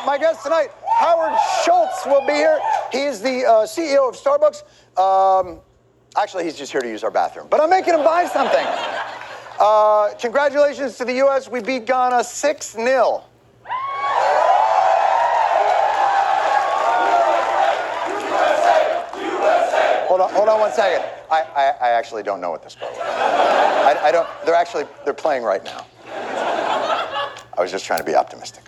my guest tonight, Howard Schultz, will be here. He is the CEO of Starbucks. Actually, he's just here to use our bathroom, but I'm making him buy something. Congratulations to the U.S. We beat Ghana 6-0. Hold on 1 second. I actually don't know what this quote was. I don't. They're playing right now. I was just trying to be optimistic.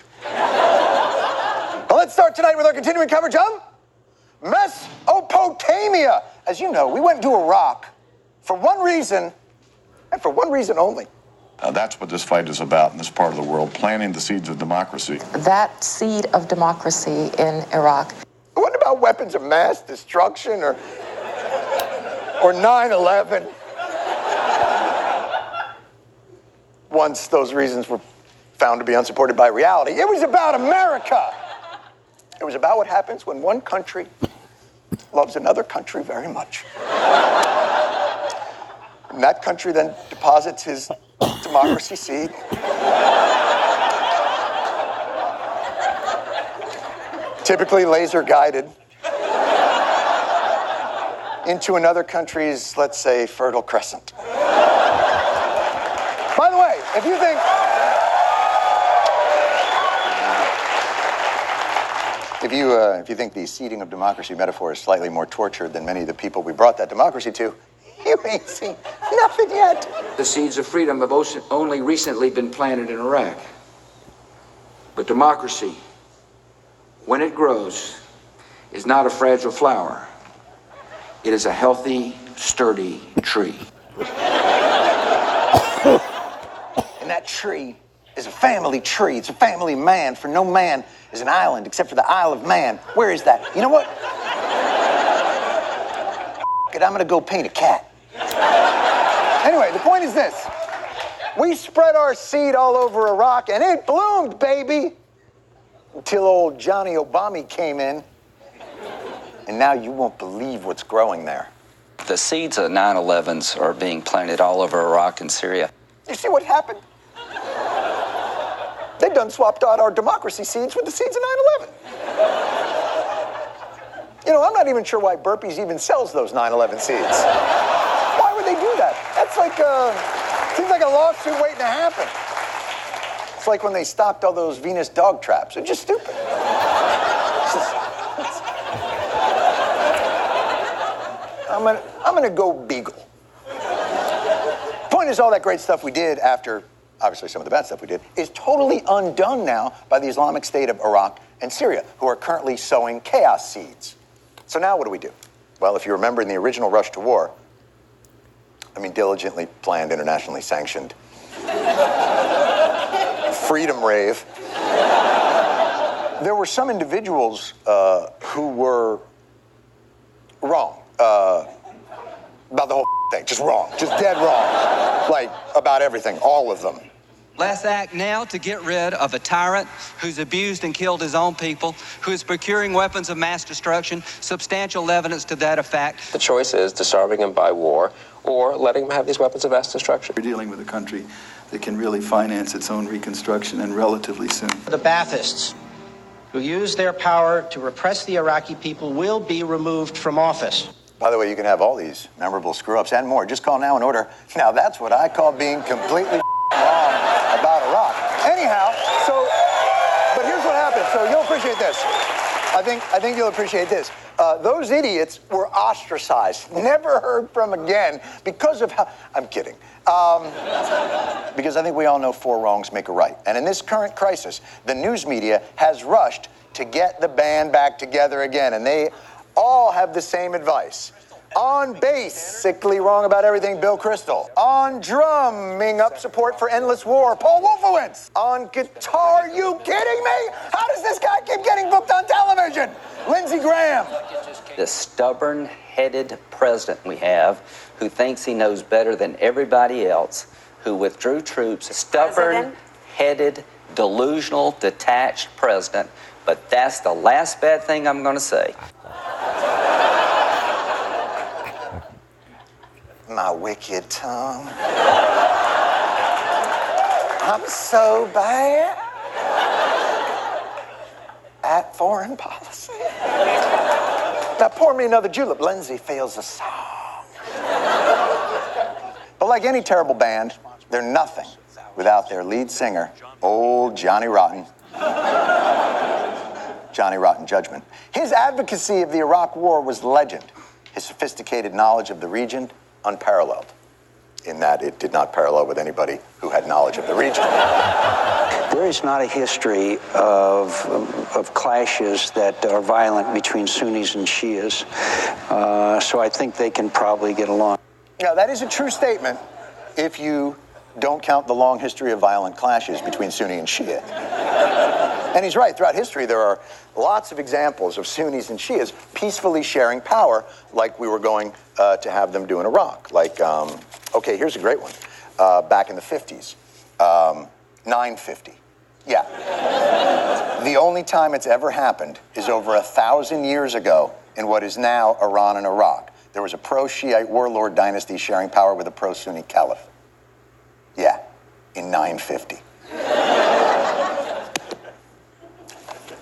Well, let's start tonight with our continuing coverage of Mesopotamia. As you know, we went to Iraq for one reason, and for one reason only. That's what this fight is about in this part of the world, planting the seeds of democracy. That seed of democracy in Iraq. It wasn't about weapons of mass destruction or 9/11. Once those reasons were found to be unsupported by reality. It was about America. It was about what happens when one country loves another country very much. And that country then deposits his democracy seed. Typically laser guided into another country's, let's say, Fertile Crescent. By the way, if you think the seeding of democracy metaphor is slightly more tortured than many of the people we brought that democracy to, you ain't seen nothing yet. The seeds of freedom have only recently been planted in Iraq. But democracy, when it grows, is not a fragile flower. It is a healthy, sturdy tree. And that tree is a family tree. It's a family man, for no man is an island except for the Isle of Man. Where is that? You know what? I'm gonna go paint a cat. Anyway, the point is this. We spread our seed all over Iraq and it bloomed, baby. Until old Johnny Obama came in. And now you won't believe what's growing there. The seeds of 9/11s are being planted all over Iraq and Syria. You see what happened? They done swapped out our democracy seeds with the seeds of 9/11. You know, I'm not even sure why Burpees even sells those 9/11 seeds. Why would they do that? That's like, seems like a lawsuit waiting to happen. It's like when they stocked all those Venus dog traps. They're just stupid. I'm gonna go Beagle. Point is, all that great stuff we did after, obviously some of the bad stuff we did, is totally undone now by the Islamic State of Iraq and Syria, who are currently sowing chaos seeds. So now what do we do? Well, if you remember in the original rush to war, diligently planned, internationally sanctioned freedom rave, there were some individuals who were wrong about the whole thing. Just wrong. Just dead wrong. Like, about everything. All of them. Let's act now to get rid of a tyrant who's abused and killed his own people, who is procuring weapons of mass destruction, substantial evidence to that effect. The choice is disarming him by war or letting him have these weapons of mass destruction. We're dealing with a country that can really finance its own reconstruction, and relatively soon. The Baathists, who use their power to repress the Iraqi people, will be removed from office. By the way, you can have all these memorable screw-ups and more. Just call now and order. Now, that's what I call being completely wrong about Iraq. Anyhow, but here's what happened. So you'll appreciate this. I think you'll appreciate this. Those idiots were ostracized, never heard from again because of how... I'm kidding. Because I think we all know 4 wrongs make a right. And in this current crisis, the news media has rushed to get the band back together again. And they all have the same advice. On bass, sickly wrong about everything, Bill Crystal. On drumming up support for endless war, Paul Wolfowitz. On guitar, you kidding me? How does this guy keep getting booked on television? Lindsey Graham. The stubborn-headed president we have, who thinks he knows better than everybody else, who withdrew troops, stubborn-headed, delusional, detached president. But that's the last bad thing I'm going to say. My wicked tongue. I'm so bad. foreign policy. Now pour me another julep. Lindsay fails a song. But like any terrible band, they're nothing without their lead singer, old Johnny Rotten. Johnny Rotten Judgment. His advocacy of the Iraq War was legend. His sophisticated knowledge of the region, unparalleled, in that it did not parallel with anybody who had knowledge of the region. There is not a history of clashes that are violent between Sunnis and Shias, so I think they can probably get along. Now, that is a true statement if you don't count the long history of violent clashes between Sunni and Shia. And he's right. Throughout history, there are lots of examples of Sunnis and Shias peacefully sharing power, like we were going to have them do in Iraq. Like, okay, here's a great one. Back in the 50s, 950. Yeah. The only time it's ever happened is over 1,000 years ago in what is now Iran and Iraq. There was a pro-Shiite warlord dynasty sharing power with a pro-Sunni caliph. Yeah, in 950.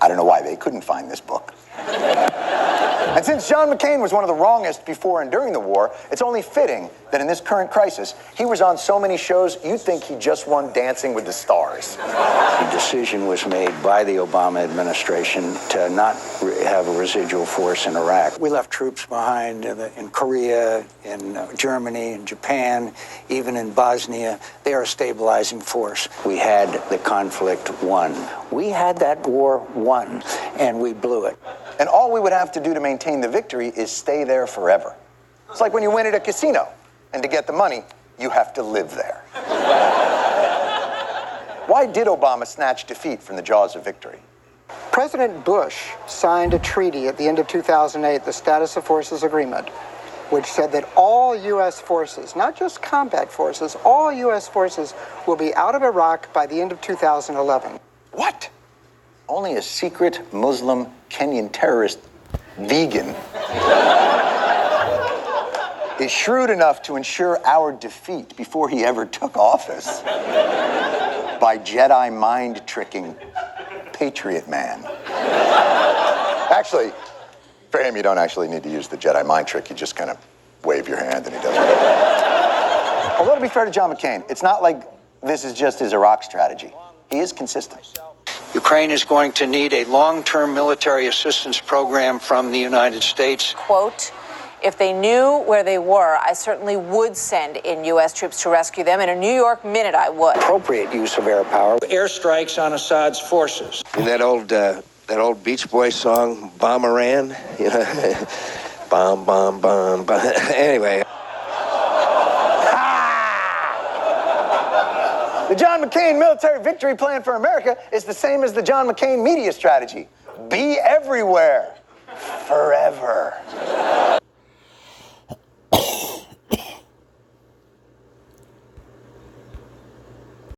I don't know why they couldn't find this book. And since John McCain was one of the wrongest before and during the war, it's only fitting that in this current crisis, he was on so many shows, you'd think he just won Dancing with the Stars. The decision was made by the Obama administration to not have a residual force in Iraq. We left troops behind in Korea, in Germany, in Japan, even in Bosnia. They are a stabilizing force. We had the conflict won. We had that war won, and we blew it. And all we would have to do to maintain the victory is stay there forever. It's like when you win at a casino, and to get the money, you have to live there. Why did Obama snatch defeat from the jaws of victory? President Bush signed a treaty at the end of 2008, the Status of Forces Agreement, which said that all U.S. forces, not just combat forces, all U.S. forces will be out of Iraq by the end of 2011. What? Only a secret Muslim Kenyan terrorist vegan is shrewd enough to ensure our defeat before he ever took office by Jedi mind-tricking Patriot Man. Actually, for him, you don't actually need to use the Jedi mind trick. You just kind of wave your hand and he does it. Although, to be fair to John McCain, it's not like this is just his Iraq strategy. He is consistent. Ukraine is going to need a long-term military assistance program from the United States. Quote, if they knew where they were, I certainly would send in U.S. troops to rescue them. In a New York minute, I would. Appropriate use of air power. Airstrikes on Assad's forces. And that old Beach Boys song, Bomberan, you know, bomb, bomb, bomb, bomb. Anyway. The John McCain military victory plan for America is the same as the John McCain media strategy. Be everywhere. Forever.